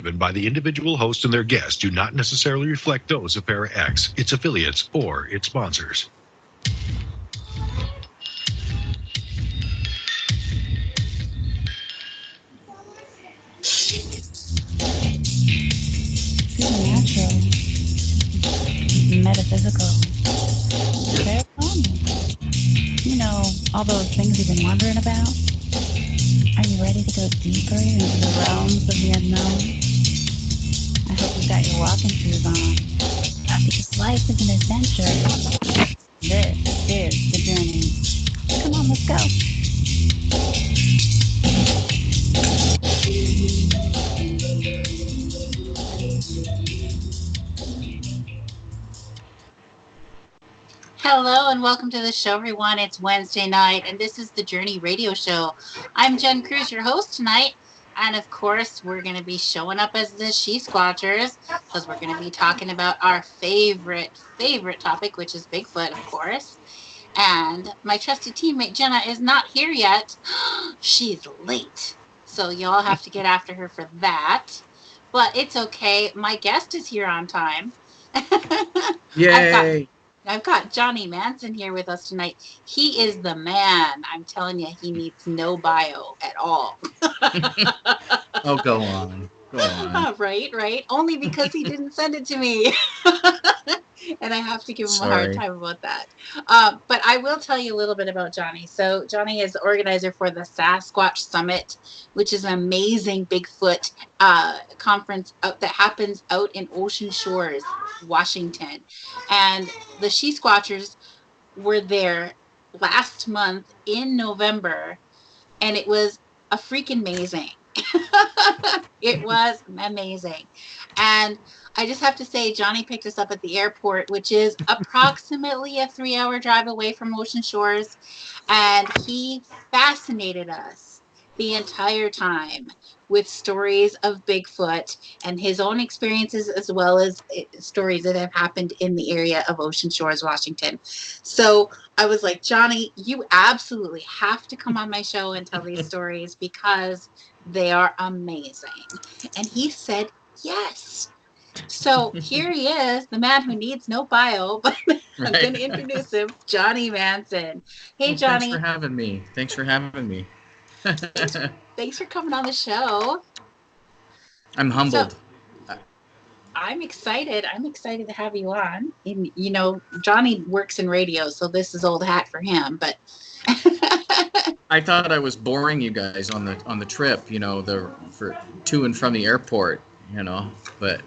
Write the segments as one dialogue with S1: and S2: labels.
S1: given by the individual host and their guests do not necessarily reflect those of Para X, its affiliates, or its sponsors.
S2: Supernatural, metaphysical, paranormal. You know, all those things you've been wondering about? Are you ready to go deeper into the realms of the unknown? I hope you've got your walking shoes on, because life is an adventure. This is the journey. Come on, let's go.
S3: Hello and welcome to the show, everyone. It's Wednesday night, and this is the Journey Radio Show. I'm Jen Cruz, your host tonight, and of course, we're going to be showing up as the She-Squatchers, because we're going to be talking about our favorite topic, which is Bigfoot, of course. And my trusty teammate Jenna is not here yet. She's late, so y'all have to get after her for that. But it's okay. My guest is here on time.
S4: Yay!
S3: I've got Johnny Manson here with us tonight. He is the man. I'm telling you, he needs no bio at all.
S4: Oh, go on.
S3: Right. Only because he didn't send it to me. And I have to give him a hard time about that. But I will tell you a little bit about Johnny. So Johnny is the organizer for the Sasquatch Summit, which is an amazing Bigfoot conference that happens out in Ocean Shores, Washington. And the She-Squatchers were there last month in November, and it was a freaking amazing. It was amazing. And I just have to say, Johnny picked us up at the airport, which is approximately a 3-hour drive away from Ocean Shores, and he fascinated us the entire time with stories of Bigfoot and his own experiences, as well as stories that have happened in the area of Ocean Shores, Washington. So I was like, Johnny, you absolutely have to come on my show and tell these stories because they are amazing. And he said yes. So here he is, the man who needs no bio, but I'm going to introduce him, Johnny Manson. Hey, Johnny.
S4: Thanks for having me.
S3: Thanks for coming on the show.
S4: I'm humbled.
S3: So, I'm excited. I'm excited to have you on. And, you know, Johnny works in radio, so this is old hat for him. But
S4: I thought I was boring you guys on the trip, you know, for to and from the airport, you know. But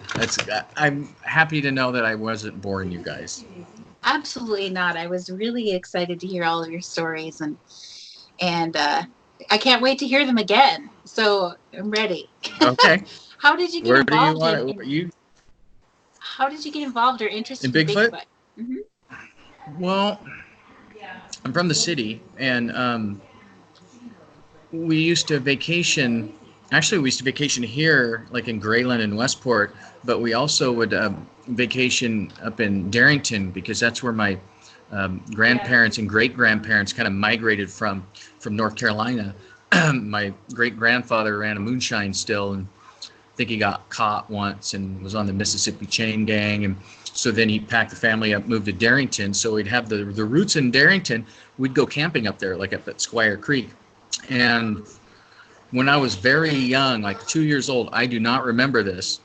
S4: I'm happy to know that I wasn't boring you guys.
S3: Absolutely not. I was really excited to hear all of your stories, and I can't wait to hear them again. So I'm ready.
S4: Okay.
S3: How did you get involved? How did you get involved or interested in Bigfoot?
S4: Mm-hmm. Well, I'm from the city, and we used to vacation. Actually, we used to vacation here, like in Grayland and Westport, but we also would vacation up in Darrington because that's where my grandparents and great-grandparents kind of migrated from North Carolina. My great-grandfather ran a moonshine still, and I think he got caught once and was on the Mississippi chain gang, and so then he packed the family up, moved to Darrington. So we'd have the roots in Darrington. We'd go camping up there, like up at Squire Creek. And when I was very young, like 2 years old, I do not remember this,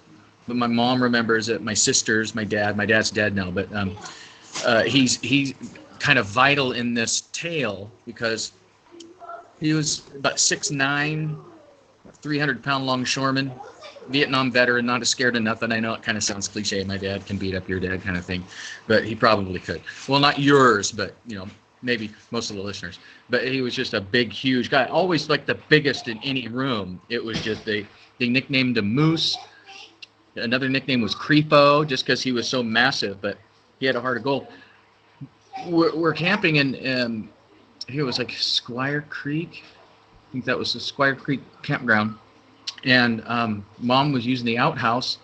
S4: but my mom remembers it. My sisters, my dad's dead now, but he's kind of vital in this tale because he was about 6'9", 300-pound longshoreman, Vietnam veteran, not scared of nothing. I know it kind of sounds cliche. My dad can beat up your dad kind of thing, but he probably could. Well, not yours, but, you know, maybe most of the listeners. But he was just a big, huge guy, always like the biggest in any room. It was just, they nicknamed him Moose. Another nickname was Creepo, just because he was so massive, but he had a heart of gold. We're camping in, it was like Squire Creek. I think that was the Squire Creek campground. And Mom was using the outhouse.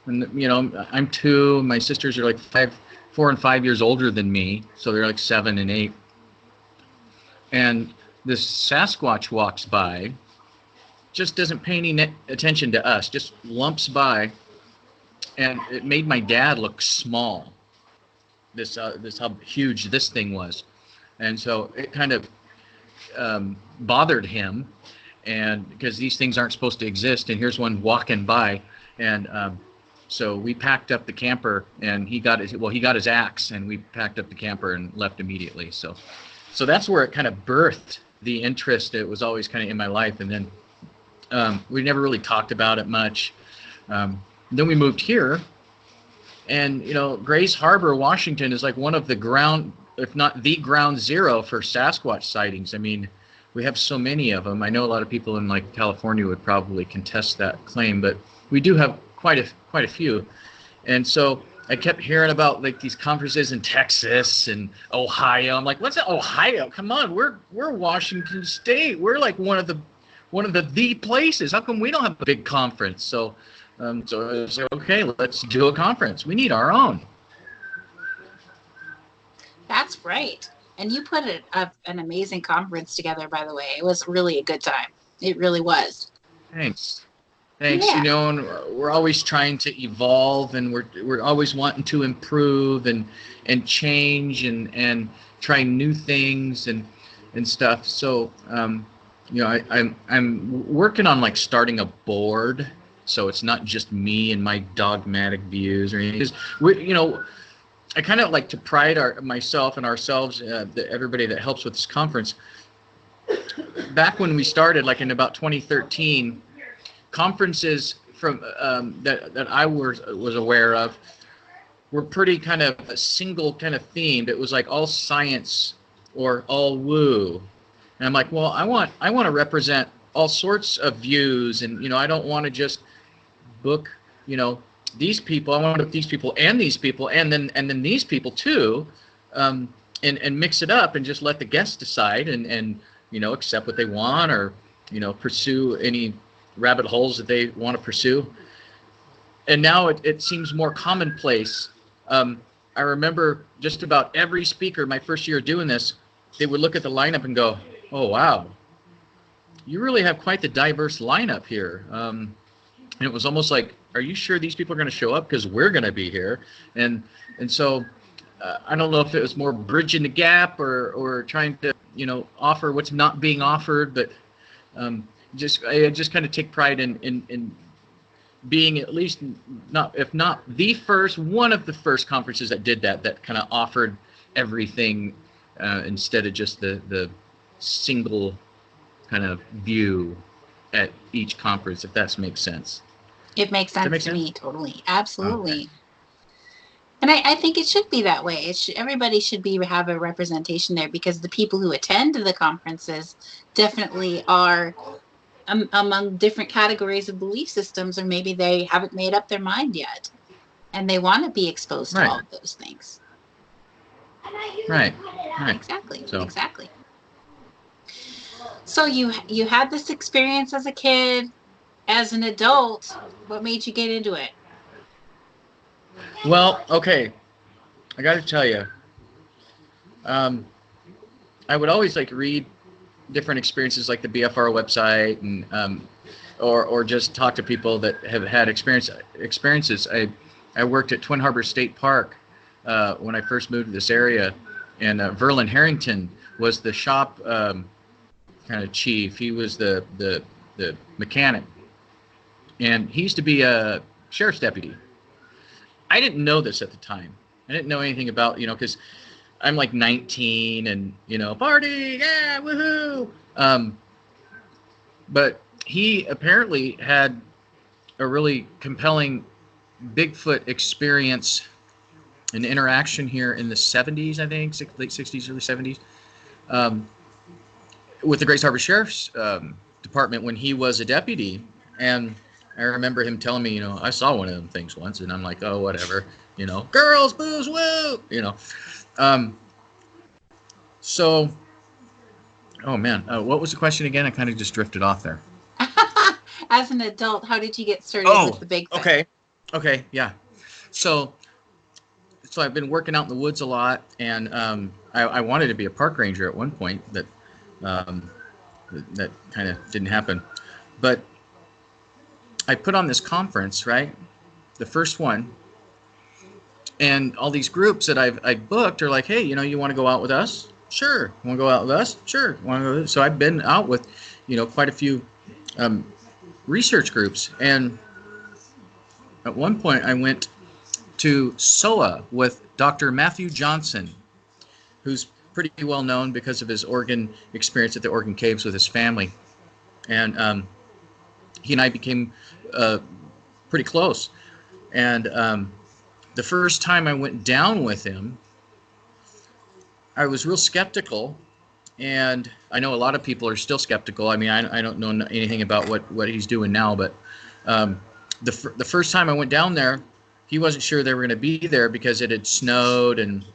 S4: And, you know, I'm 2. My sisters are like 4 and 5 years older than me. So they're like 7 and 8. And this Sasquatch walks by. just doesn't pay any attention to us, just lumps by, and it made my dad look small. This how huge this thing was, and so it kind of bothered him, and because these things aren't supposed to exist, and here's one walking by, and so we packed up the camper, and he got his axe, and we packed up the camper and left immediately. So that's where it kind of birthed the interest. It was always kind of in my life, and then we never really talked about it much. Then we moved here, and Grays Harbor, Washington is like one of the ground, if not the ground zero for Sasquatch sightings. I mean, we have so many of them. I know a lot of people in like California would probably contest that claim, but we do have quite a few. And so I kept hearing about like these conferences in Texas and Ohio. I'm like, what's that? Ohio? Come on, we're Washington State. We're like one of the places. How come we don't have a big conference? So I was like, okay, let's do a conference. We need our own.
S3: That's right. And you put an amazing conference together, by the way. It was really a good time. It really was.
S4: Thanks.
S3: Yeah.
S4: And we're always trying to evolve, and we're always wanting to improve and change and try new things and stuff. So I'm working on like starting a board, so it's not just me and my dogmatic views or anything. I kind of like to pride myself and ourselves, everybody that helps with this conference. Back when we started, like in about 2013, conferences from that I was aware of were pretty kind of a single kind of themed. It was like all science or all woo, and I'm like, well, I want to represent all sorts of views, and I don't want to just book these people. I want to book these people, and then these people too, and mix it up and just let the guests decide and accept what they want, or pursue any rabbit holes that they want to pursue. And now it seems more commonplace. I remember just about every speaker my first year doing this, they would look at the lineup and go, oh wow, you really have quite the diverse lineup here. And it was almost like, are you sure these people are going to show up, because we're going to be here? And so I don't know if it was more bridging the gap or trying to offer what's not being offered, but I just kind of take pride in being at least not, if not the first, one of the first conferences that did that kind of offered everything instead of just the single kind of view at each conference, if that makes sense.
S3: It makes sense to me, totally, absolutely. Okay. And I think it should be that way. Everybody should have a representation there, because the people who attend the conferences definitely are among different categories of belief systems, or maybe they haven't made up their mind yet, and they want to be exposed to all of those things.
S4: Right.
S3: Exactly. So you had this experience as a kid. As an adult, what made you get into it?
S4: Well, okay, I got to tell you, I would always like read different experiences, like the BFR website, and or just talk to people that have had experiences. I worked at Twin Harbor State Park when I first moved to this area, and Verlin Harrington was the shop kind of chief. He was the mechanic. And he used to be a sheriff's deputy. I didn't know this at the time. I didn't know anything about, because I'm like 19 and, party, yeah, woohoo. But he apparently had a really compelling Bigfoot experience and interaction here in the 70s, I think, late 60s, early 70s, with the Grays Harbor Sheriff's Department when he was a deputy. And I remember him telling me, I saw one of them things once, and I'm like, oh, whatever, girls, booze, woo, So, oh man, what was the question again? I kind of just drifted off there.
S3: As an adult, how did you get started with the Bigfoot?
S4: Okay, yeah. So I've been working out in the woods a lot, and I wanted to be a park ranger at one point, that kind of didn't happen. But I put on this conference, right? The first one. And all these groups that I booked are like, hey, you know, you want to go out with us? Sure. Want to go out with us? Sure. Want to go? So I've been out with, you know, quite a few research groups. And at one point I went to SOA with Dr. Matthew Johnson, who's pretty well known because of his Oregon experience at the Oregon Caves with his family. And he and I became pretty close. And the first time I went down with him, I was real skeptical. And I know a lot of people are still skeptical. I mean, I don't know anything about what he's doing now, but the first time I went down there, he wasn't sure they were going to be there because it had snowed and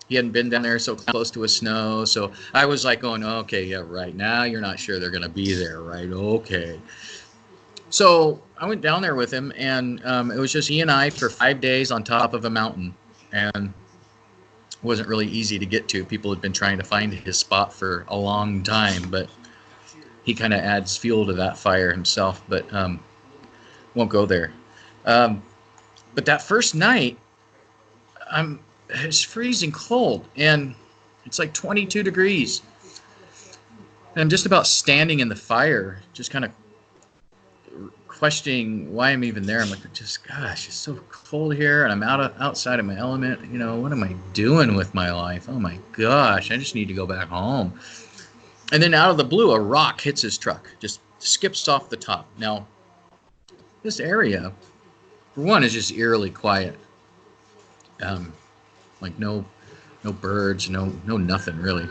S4: he hadn't been down there so close to a snow. So I was like going, okay, yeah, right. Now you're not sure they're going to be there, right? Okay. So I went down there with him, and it was just he and I for 5 days on top of a mountain, and it wasn't really easy to get to. People had been trying to find his spot for a long time, but he kind of adds fuel to that fire himself, but won't go there. But that first night, it's freezing cold, and it's like 22 degrees. And I'm just about standing in the fire, just kind of questioning why I'm even there. I'm like, just gosh, it's so cold here, and I'm outside of my element. You know, what am I doing with my life? Oh my gosh, I just need to go back home. And then out of the blue, a rock hits his truck, just skips off the top. Now, this area, for one, is just eerily quiet. Like no birds, no nothing really.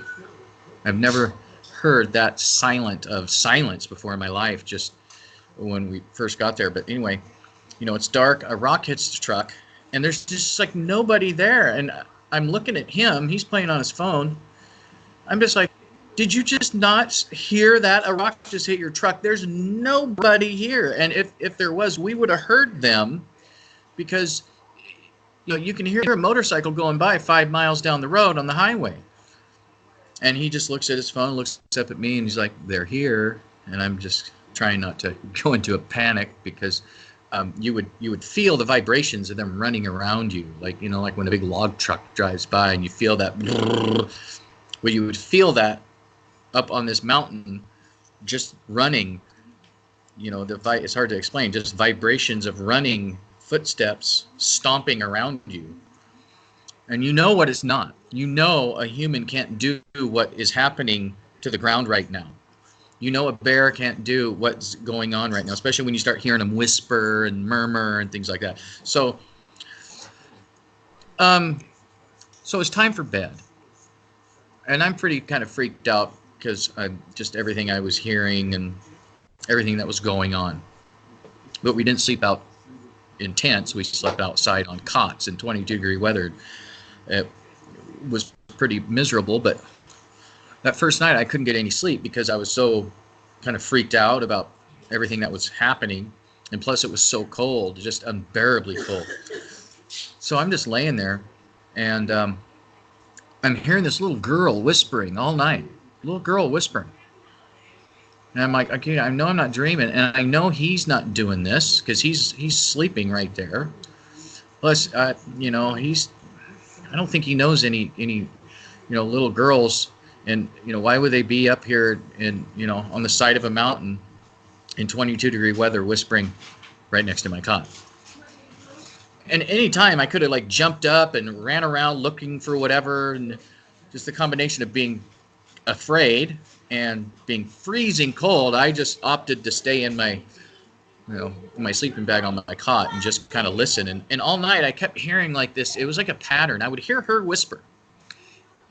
S4: I've never heard that silent of silence before in my life, just when we first got there. But anyway, you know, it's dark, a rock hits the truck, and there's just like nobody there. And I'm looking at him, he's playing on his phone. I'm just like, did you just not hear that? A rock just hit your truck. There's nobody here. And if there was, we would have heard them, because you know, you can hear a motorcycle going by 5 miles down the road on the highway. And he just looks at his phone, looks up at me, and he's like, they're here. And I'm just trying not to go into a panic, because you would feel the vibrations of them running around you, like, you know, like when a big log truck drives by and you feel that. Well, you would feel that up on this mountain, just running. You know, it's hard to explain. Just vibrations of running footsteps stomping around you. And you know what it's not. You know a human can't do what is happening to the ground right now. You know a bear can't do what's going on right now, especially when you start hearing them whisper and murmur and things like that. So it's time for bed. And I'm pretty kind of freaked out, because just everything I was hearing and everything that was going on. But we didn't sleep out in tents. We slept outside on cots in 22-degree weather. It was pretty miserable, but that first night I couldn't get any sleep because I was so kind of freaked out about everything that was happening, and plus it was so cold, just unbearably cold. So I'm just laying there, and I'm hearing this little girl whispering all night. Little girl whispering. And I'm like, okay, I know I'm not dreaming, and I know he's not doing this, because he's sleeping right there. Plus, you know, I don't think he knows any you know, little girls, and you know, why would they be up here in, you know, on the side of a mountain in 22-degree weather whispering right next to my cot? And any time I could have like jumped up and ran around looking for whatever, and just the combination of being afraid and being freezing cold, I just opted to stay in my, you know, my sleeping bag on my cot and just kind of listen. And all night I kept hearing like this. It was like a pattern. I would hear her whisper.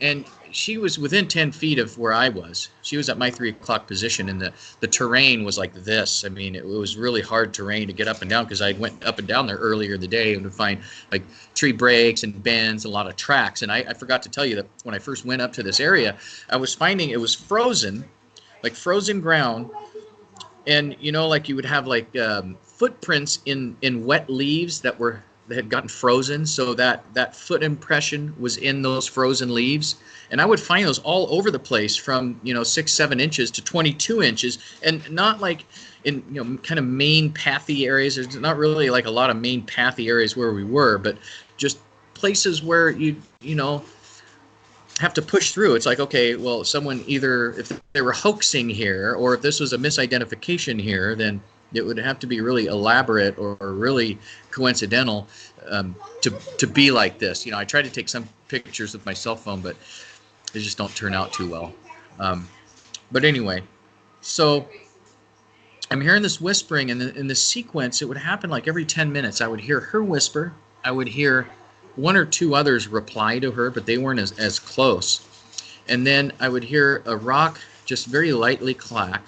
S4: And she was within 10 feet of where I was. She was at my 3 o'clock position, and the terrain was like this. I mean, it was really hard terrain to get up and down, because I went up and down there earlier in the day and would find like tree breaks and bends, a lot of tracks. And I forgot to tell you that when I first went up to this area, I was finding it was frozen, like frozen ground. And, you know, like you would have like footprints in wet leaves that were that had gotten frozen, so that foot impression was in those frozen leaves. And I would find those all over the place, from 6-7 inches to 22 inches, and not like in kind of main pathy areas. There's not really like a lot of main pathy areas where we were, but just places where you have to push through. It's like, okay, well, someone, either if they were hoaxing here, or if this was a misidentification here, then it would have to be really elaborate or really coincidental to be like this. I tried to take some pictures with my cell phone, but they just don't turn out too well. But anyway, so I'm hearing this whispering, and in the sequence, it would happen like every 10 minutes. I would hear her whisper. I would hear one or two others reply to her, but they weren't as close. And then I would hear a rock just very lightly clack,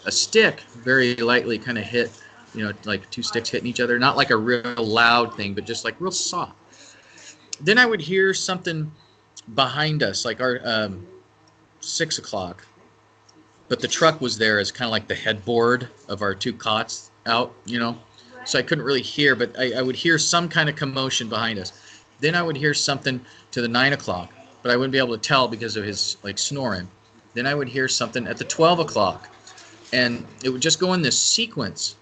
S4: a stick very lightly kind of hit, like two sticks hitting each other, not like a real loud thing, but just like real soft. Then I would hear something behind us, like our 6 o'clock, but the truck was there as kind of like the headboard of our two cots out, so I couldn't really hear, but I would hear some kind of commotion behind us. Then I would hear something to the 9 o'clock, but I wouldn't be able to tell because of his like snoring. Then I would hear something at the 12 o'clock, and it would just go in this sequence.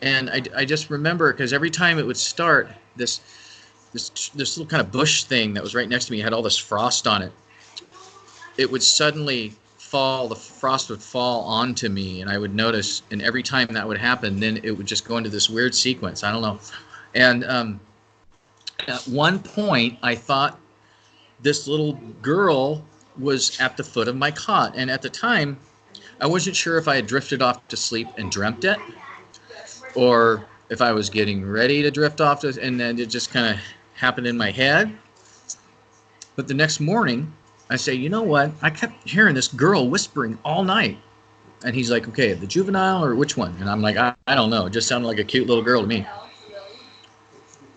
S4: And I just remember, because every time it would start, this little kind of bush thing that was right next to me had all this frost on it. It would suddenly fall, the frost would fall onto me, and I would notice, and every time that would happen, then it would just go into this weird sequence. I don't know. And at one point, I thought this little girl was at the foot of my cot. And at the time, I wasn't sure if I had drifted off to sleep and dreamt it, or if I was getting ready to drift off to, and then it just kind of happened in my head. But the next morning, I say, you know what? I kept hearing this girl whispering all night. And he's like, okay, the juvenile or which one? And I'm like, I don't know. It just sounded like a cute little girl to me.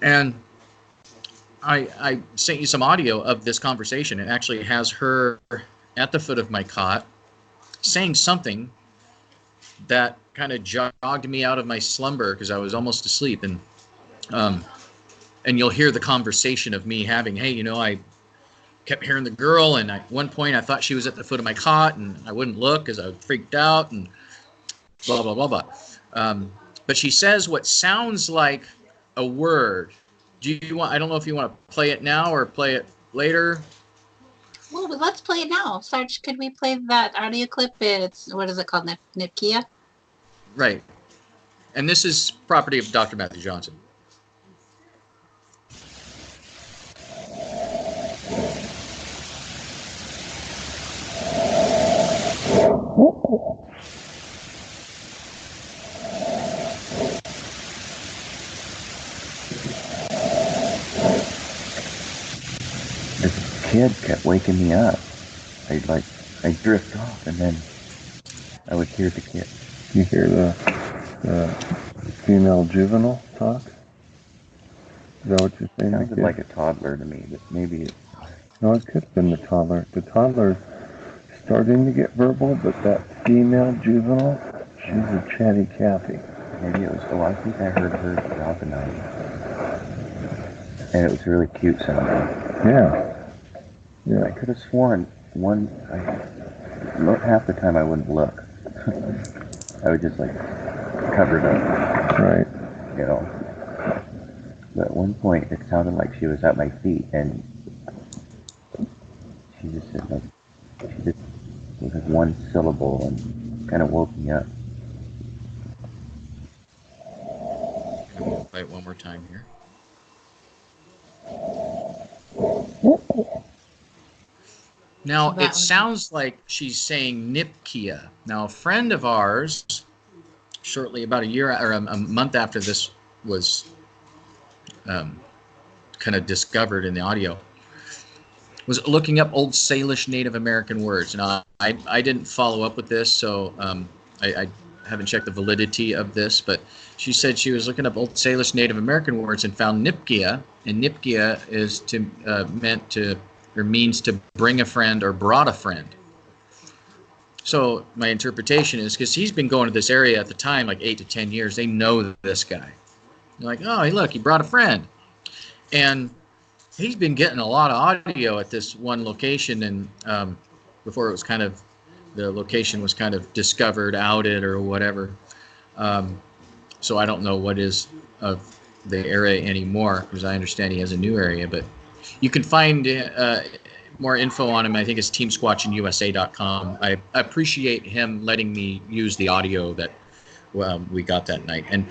S4: And I sent you some audio of this conversation. It actually has her at the foot of my cot saying something that kind of jogged me out of my slumber, because I was almost asleep. And you'll hear the conversation of me having, hey, I kept hearing the girl, and at one point I thought she was at the foot of my cot, and I wouldn't look because I was freaked out, and blah, blah, blah, blah. But she says what sounds like a word. I don't know if you want to play it now or play it later.
S3: Well, let's play it now. Sarge, could we play that audio clip? What is it called? Nipkia?
S4: Right. And this is property of Dr. Matthew Johnson.
S5: This kid kept waking me up. I'd drift off, and then I would hear the kid.
S6: You hear the female juvenile talk? Is that what you're saying?
S5: It sounded like a toddler to me, but maybe it...
S6: No, it could have been the toddler. The toddler starting to get verbal, but that female juvenile, she's a chatty Cathy.
S5: Maybe it was... Oh, I think I heard her throughout the night. And it was really cute sounding.
S6: Yeah. Yeah.
S5: I could have sworn half the time I wouldn't look. I would just cover it up.
S6: Right.
S5: But at one point it sounded like she was at my feet, and she just said it was one syllable and kind of woke me up.
S4: Play it one more time here. Now, it sounds like she's saying Nipkia. Now, a friend of ours, shortly about a month after this was kind of discovered in the audio, was looking up old Salish Native American words. Now, I didn't follow up with this, so I haven't checked the validity of this, but she said she was looking up old Salish Native American words and found Nipkia, and Nipkia is means to bring a friend or brought a friend. So my interpretation is, because he's been going to this area at the time like 8 to 10 years, they know this guy. You're like, oh, hey, look, he brought a friend. And he's been getting a lot of audio at this one location, and before it was kind of, the location was kind of discovered, outed, or whatever. So I don't know what is of the area anymore, because I understand he has a new area. But you can find more info on him. I think it's teamsquatchingusa.com. I appreciate him letting me use the audio that we got that night. And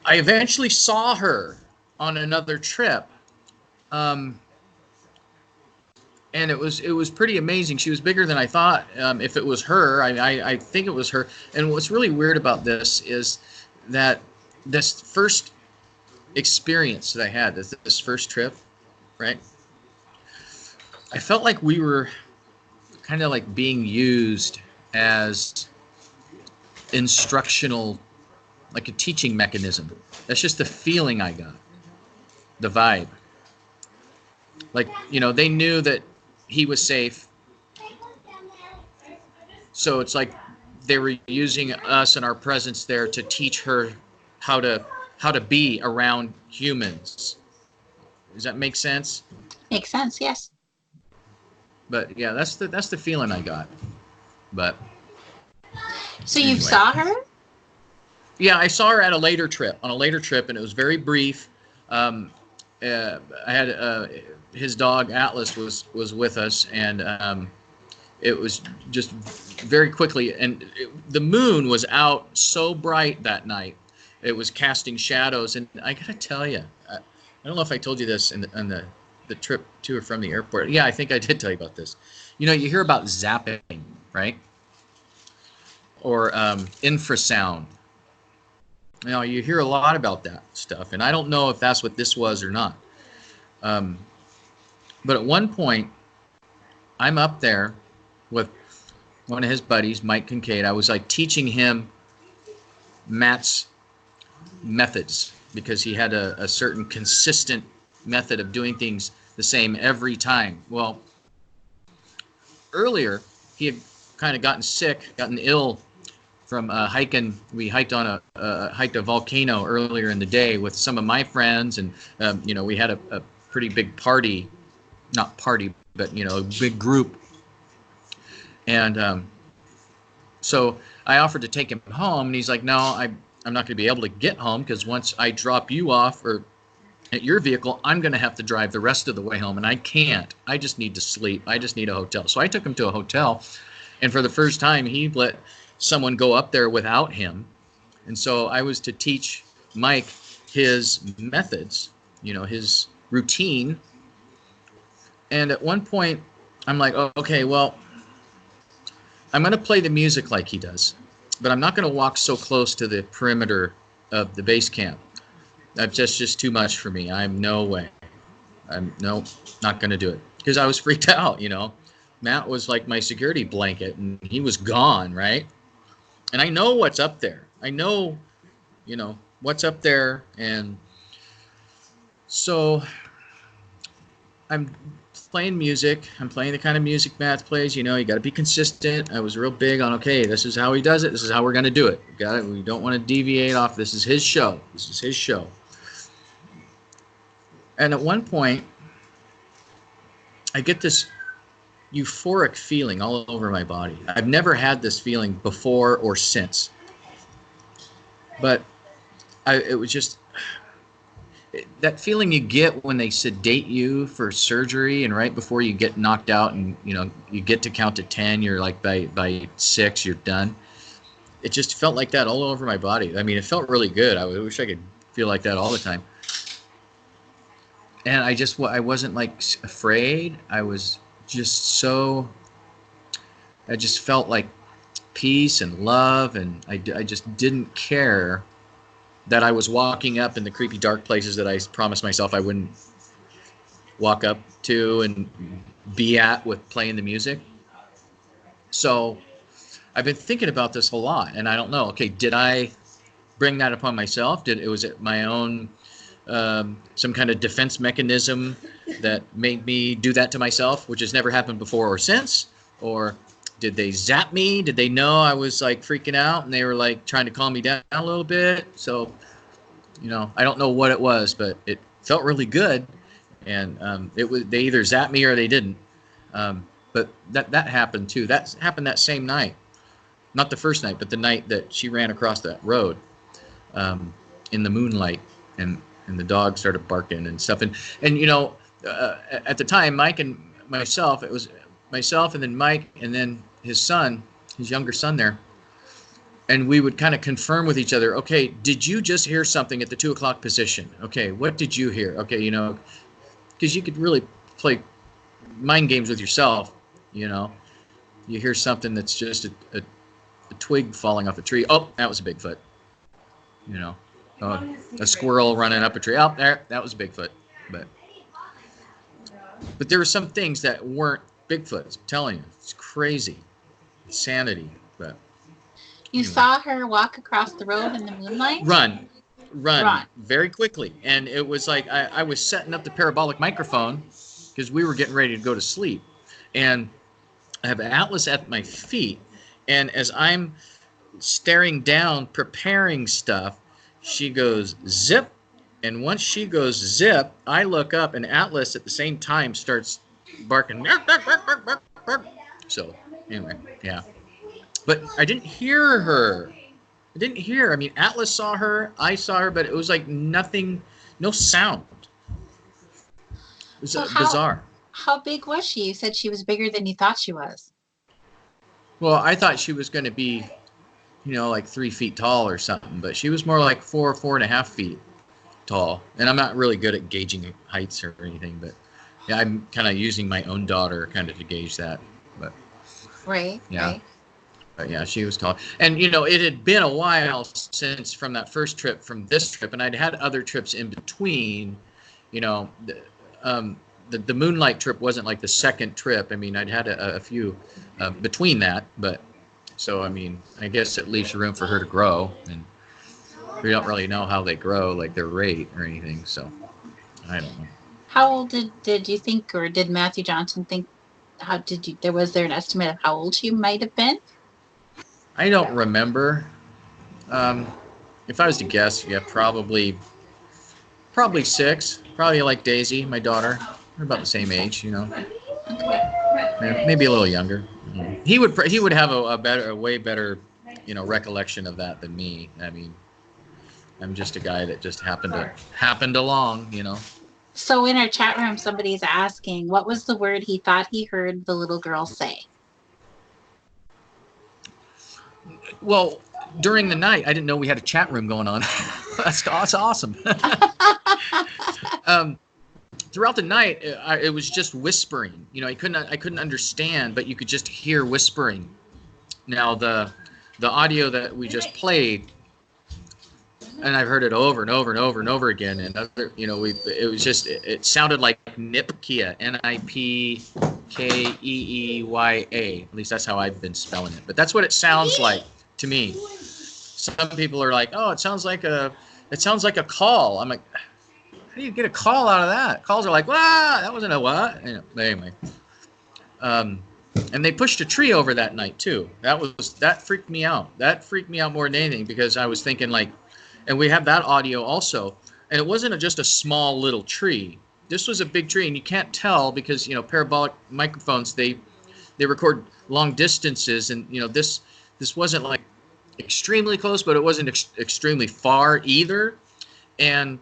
S4: I eventually saw her on another trip. And it was pretty amazing. She was bigger than I thought. If it was her, I think it was her. And what's really weird about this is that this first experience that I had, this first trip, right? I felt like we were kind of like being used as instructional, like a teaching mechanism. That's just the feeling I got, the vibe. Like, you know, they knew that he was safe. So it's like they were using us and our presence there to teach her how to be around humans. Does that make sense?
S3: Makes sense, yes.
S4: But yeah, that's the feeling I got. But
S3: so you saw her?
S4: Yeah, I saw her at on a later trip, and it was very brief. I had his dog Atlas was with us, and it was just very quickly. And the moon was out so bright that night; it was casting shadows. And I gotta tell you, I don't know if I told you this in the trip to or from the airport. Yeah, I think I did tell you about this. You know, you hear about zapping, right? Or infrasound. You know, you hear a lot about that stuff, and I don't know if that's what this was or not. But at one point, I'm up there with one of his buddies, Mike Kincaid. I was like teaching him Matt's methods, because he had a certain consistent method of doing things the same every time. Well, earlier he had kind of gotten ill from hiking. We hiked on hiked a volcano earlier in the day with some of my friends, and you know, we had a pretty big party, not party, but you know, a big group. And so I offered to take him home, and he's like, "No, I'm not going to be able to get home, because once I drop you off or at your vehicle, I'm going to have to drive the rest of the way home, and I can't. I just need to sleep. I just need a hotel." So I took him to a hotel, and for the first time, he let someone go up there without him. And so I was to teach Mike his methods, you know, his routine. And at one point, I'm like, oh, okay, well, I'm going to play the music like he does, but I'm not going to walk so close to the perimeter of the base camp. That's just too much for me. No way. Not going to do it. Because I was freaked out, you know. Matt was like my security blanket, and he was gone, right? And I know what's up there. I know, you know, what's up there. And so I'm playing music. I'm playing the kind of music Matt plays. You know, you got to be consistent. I was real big on, okay, this is how he does it. This is how we're going to do it. We don't want to deviate off. This is his show. This is his show. And at one point, I get this euphoric feeling all over my body. I've never had this feeling before or since. But it was just that feeling you get when they sedate you for surgery, and right before you get knocked out, and you know, you get to count to 10, you're like by 6 you're done. It just felt like that all over my body. I mean, it felt really good. I wish I could feel like that all the time. And I wasn't like afraid. I was just I just felt like peace and love, and I just didn't care that I was walking up in the creepy dark places that I promised myself I wouldn't walk up to and be at with playing the music. So I've been thinking about this a lot, and I don't know, okay, did I bring that upon myself? Was it my own some kind of defense mechanism that made me do that to myself, which has never happened before or since? Or did they zap me? Did they know I was like freaking out and they were like trying to calm me down a little bit? So, you know, I don't know what it was, but it felt really good. And it was, they either zapped me or they didn't. But that happened too. That happened that same night. Not the first night, but the night that she ran across that road in the moonlight, and the dog started barking and stuff. And you know, at the time, Mike and myself, it was myself and then Mike and then his son, his younger son there. And we would kind of confirm with each other, okay, did you just hear something at the 2 o'clock position? Okay, what did you hear? Okay, you know, because you could really play mind games with yourself, you know. You hear something that's just a twig falling off a tree. Oh, that was a Bigfoot. You know, a squirrel running up a tree. Oh, there, that was a Bigfoot. But there were some things that weren't Bigfoot. I'm telling you, it's crazy, insanity. But
S3: you saw her walk across the road in the moonlight?
S4: Run very quickly. And it was like I was setting up the parabolic microphone because we were getting ready to go to sleep. And I have Atlas at my feet. And as I'm staring down, preparing stuff, she goes zip. And once she goes zip, I look up and Atlas at the same time starts barking. So anyway, yeah. But I didn't hear her. I mean, Atlas saw her, I saw her, but it was like nothing, no sound. It was bizarre.
S3: How big was she? You said she was bigger than you thought she was.
S4: Well, I thought she was going to be, you know, like 3 feet tall or something, but she was more like 4.5 feet tall. And I'm not really good at gauging heights or anything, but yeah, I'm kind of using my own daughter kind of to gauge that. But
S3: right.
S4: But yeah, she was tall. And, you know, it had been a while since from that first trip, from this trip, and I'd had other trips in between. You know, the moonlight trip wasn't like the second trip. I mean, I'd had a few between that, but so, I mean, I guess it leaves room for her to grow, and we don't really know how they grow, like their rate or anything, so I don't know.
S3: How old did you think, or did Matthew Johnson think, was there an estimate of how old she might have been?
S4: I don't remember. If I was to guess, yeah, probably 6. Probably like Daisy, my daughter. They're about the same age, you know. Yeah, maybe a little younger. He would have a way better, you know, recollection of that than me. I mean, I'm just a guy that just happened along, you know.
S3: So in our chat room, somebody's asking, what was the word he thought he heard the little girl say?
S4: Well, during the night, I didn't know we had a chat room going on. That's awesome. Throughout the night, it was just whispering. You know, I couldn't understand, but you could just hear whispering. Now the audio that we just played, and I've heard it over and over and over and over again. And other, you know, it sounded like Nipkeya, Nipkeeya. At least that's how I've been spelling it. But that's what it sounds like to me. Some people are like, oh, it sounds like a call. I'm like, how do you get a call out of that? Calls are like, wow, that wasn't a what? You know, but anyway. And they pushed a tree over that night too. That freaked me out. That freaked me out more than anything, because I was thinking like, and we have that audio also, and it wasn't just a small little tree. This was a big tree, and you can't tell because, you know, parabolic microphones, they record long distances, and, you know, this wasn't like extremely close, but it wasn't extremely far either. And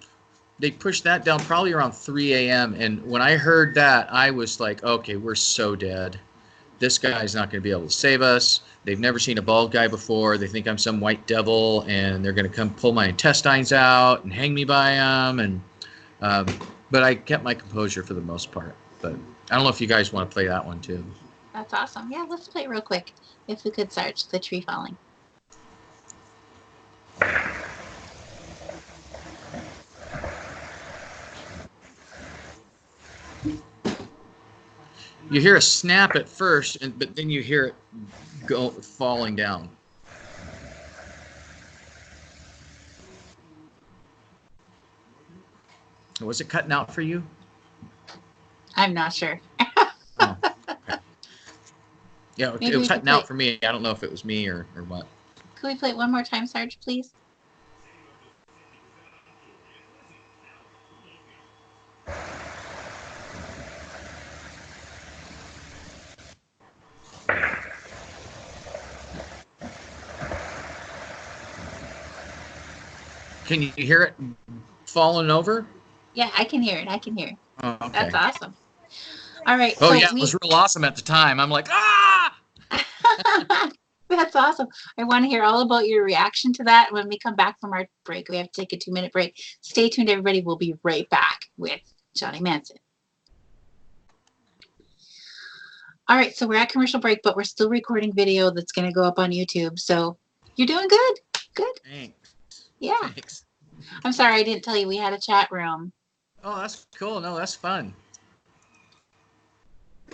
S4: they pushed that down probably around 3 a.m. And when I heard that, I was like, okay, we're so dead. This guy's not going to be able to save us. They've never seen a bald guy before. They think I'm some white devil, and they're going to come pull my intestines out and hang me by them. And but I kept my composure for the most part. But I don't know if you guys want to play that one too.
S3: That's awesome. Yeah, let's play it real quick. If we could search the tree falling.
S4: You hear a snap at first, but then you hear it go falling down. Was it cutting out for you?
S3: I'm not sure.
S4: Oh, okay. Yeah,
S3: Maybe
S4: it was
S3: we could
S4: cutting out for me. I don't know if it was me or what.
S3: Could we play it one more time, Sarge, please?
S4: Can you hear it falling over?
S3: Yeah, I can hear it. I can hear it.
S4: Oh, okay.
S3: That's awesome. All right.
S4: Oh,
S3: so
S4: yeah, it was real awesome at the time. I'm like, ah!
S3: That's awesome. I want to hear all about your reaction to that when we come back from our break. We have to take a 2-minute break. Stay tuned, everybody. We'll be right back with Johnny Manson. All right, so we're at commercial break, but we're still recording video that's going to go up on YouTube. So you're doing good. Good.
S4: Thanks.
S3: Yeah.
S4: Thanks.
S3: I'm sorry I didn't tell you we had a chat room.
S4: Oh, that's cool. No, that's fun.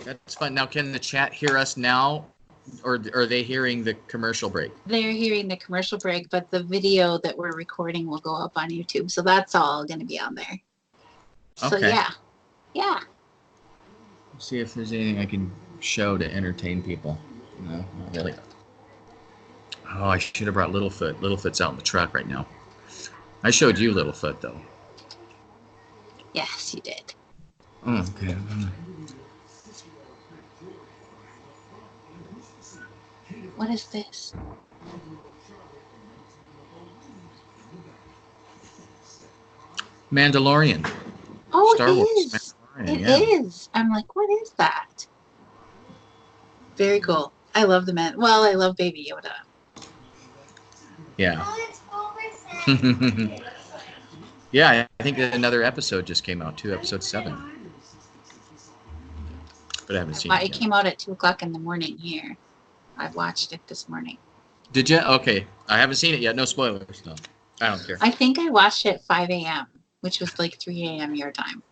S4: That's fun. Now, can the chat hear us now, or are they hearing the commercial break?
S3: They're hearing the commercial break, but the video that we're recording will go up on YouTube. So that's all going to be on there. So,
S4: Okay.
S3: yeah. Yeah.
S4: Let's see if there's anything I can show to entertain people. No, not really. Oh, I should have brought Littlefoot. Littlefoot's out in the truck right now. I showed you Littlefoot, though.
S3: Yes, you did.
S4: Oh, okay.
S3: What is this?
S4: Mandalorian.
S3: Oh,
S4: Star
S3: it
S4: Wars.
S3: is.
S4: Mandalorian,
S3: It
S4: yeah.
S3: is. I'm like, what is that? Very cool. I love the man. Well, I love Baby Yoda.
S4: Yeah. Yeah, I think another episode just came out too, episode 7. But I haven't seen it
S3: It
S4: yet.
S3: came out at 2:00 in the morning here. I watched it this morning.
S4: Did you? Okay. I haven't seen it yet. No spoilers, though. I don't care.
S3: I think I watched it at 5 a.m., which was like 3 a.m. your time.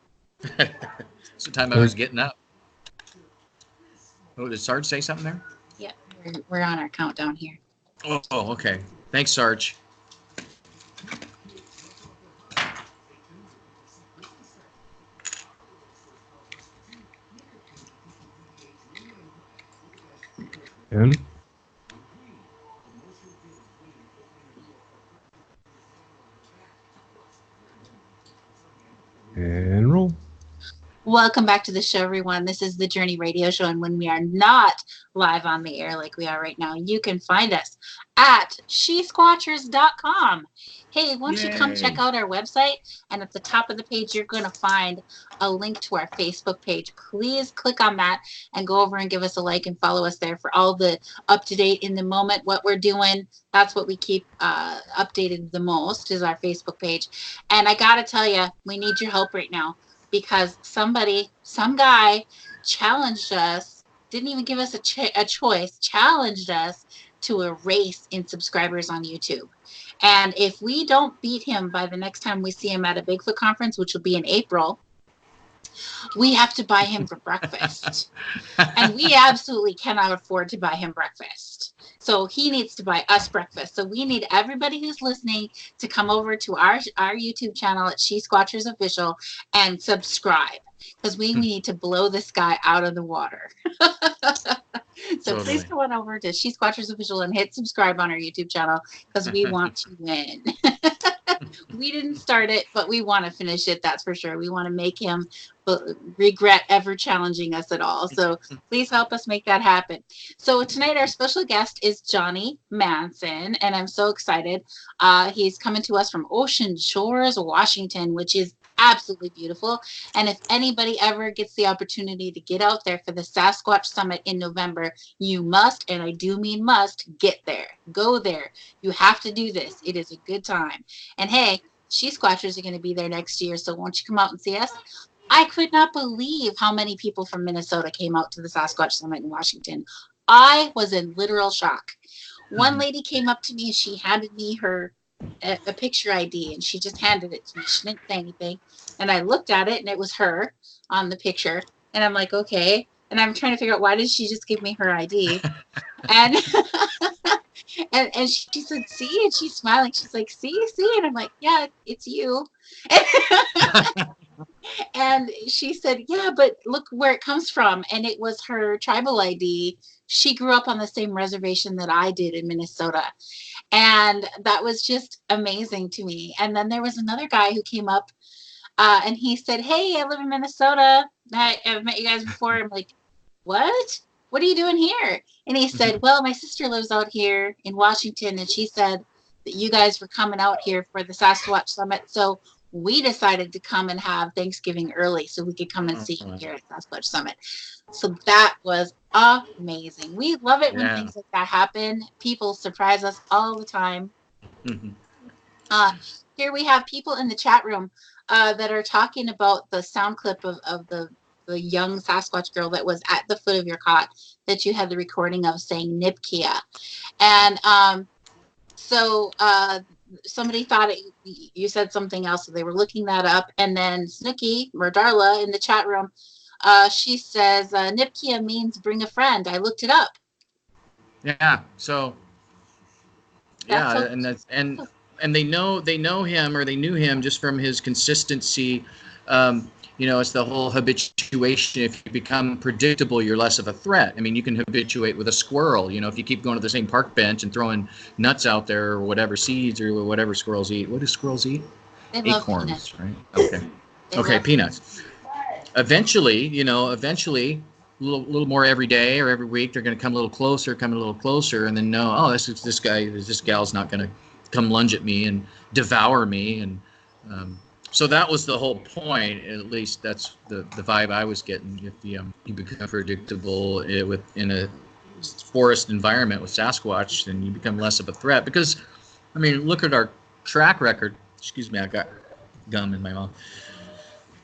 S4: It's the time I was getting up. Oh, did Sarge say something there?
S3: Yeah, we're on our countdown here.
S4: Oh, okay. Thanks, Sarge.
S6: And roll.
S3: Welcome back to the show, everyone. This is the Journey Radio Show, and when we are not live on the air like we are right now, you can find us at SheSquatchers.com. Hey, why don't you come check out our website, and at the top of the page, you're going to find a link to our Facebook page. Please click on that and go over and give us a like and follow us there for all the up-to-date in the moment, what we're doing. That's what we keep updated the most is our Facebook page. And I got to tell you, we need your help right now. Because some guy challenged us, didn't even give us a choice, challenged us to a race in subscribers on YouTube. And if we don't beat him by the next time we see him at a Bigfoot conference, which will be in April, we have to buy him for breakfast. And we absolutely cannot afford to buy him breakfast. So he needs to buy us breakfast. So we need everybody who's listening to come over to our YouTube channel at SheSquatchers Official and subscribe. Because we need to blow this guy out of the water. So please come on over to SheSquatchers Official and hit subscribe on our YouTube channel because we want to win. We didn't start it, but we want to finish it. That's for sure. We want to make him regret ever challenging us at all. So please help us make that happen. So tonight our special guest is Johnny Manson, and I'm so excited. He's coming to us from Ocean Shores, Washington, which is absolutely beautiful. And if anybody ever gets the opportunity to get out there for the Sasquatch Summit in November, you must, and I do mean must, get there. Go there. You have to do this. It is a good time. And hey, She-Squatchers are going to be there next year, so won't you come out and see us? I could not believe how many people from Minnesota came out to the Sasquatch Summit in Washington. I was in literal shock. One lady came up to me and she handed me a picture ID, and she just handed it to me. She didn't say anything. And I looked at it, and it was her on the picture. And I'm like, okay. And I'm trying to figure out, why did she just give me her ID? And and she said, see? And she's smiling. She's like, see? And I'm like, yeah, it's you. And she said, yeah, but look where it comes from. And it was her tribal ID she grew up on the same reservation that I did in Minnesota. And that was just amazing to me. And then there was another guy who came up and he said, "Hey, I live in Minnesota. I've met you guys before." I'm like, "What? What are you doing here?" And he said, "Well, my sister lives out here in Washington, and she said that you guys were coming out here for the Sasquatch Summit. So we decided to come and have Thanksgiving early so we could come and see you here at Sasquatch Summit." So that was amazing. We love it when things like that happen. People surprise us all the time. Here we have people in the chat room that are talking about the sound clip of the young Sasquatch girl that was at the foot of your cot that you had the recording of saying Nipkia. And so somebody thought you said something else, so they were looking that up. And then Snooki, or Darla, in the chat room, she says, Nipkia means bring a friend. I looked it up.
S4: Yeah, so, yeah, and they know him, or they knew him just from his consistency. You know, it's the whole habituation. If you become predictable, you're less of a threat. I mean, you can habituate with a squirrel. You know, if you keep going to the same park bench and throwing nuts out there or whatever, seeds or whatever squirrels eat. What do squirrels eat?
S3: They
S4: Acorns,
S3: love peanuts.
S4: Right? Okay. Peanuts. Eventually, a little more every day or every week, they're going to come a little closer, and then know, oh, this gal's not going to come lunge at me and devour me. And so that was the whole point. At least that's the vibe I was getting. If you become predictable in a forest environment with Sasquatch, then you become less of a threat. Because, I mean, look at our track record. Excuse me, I got gum in my mouth.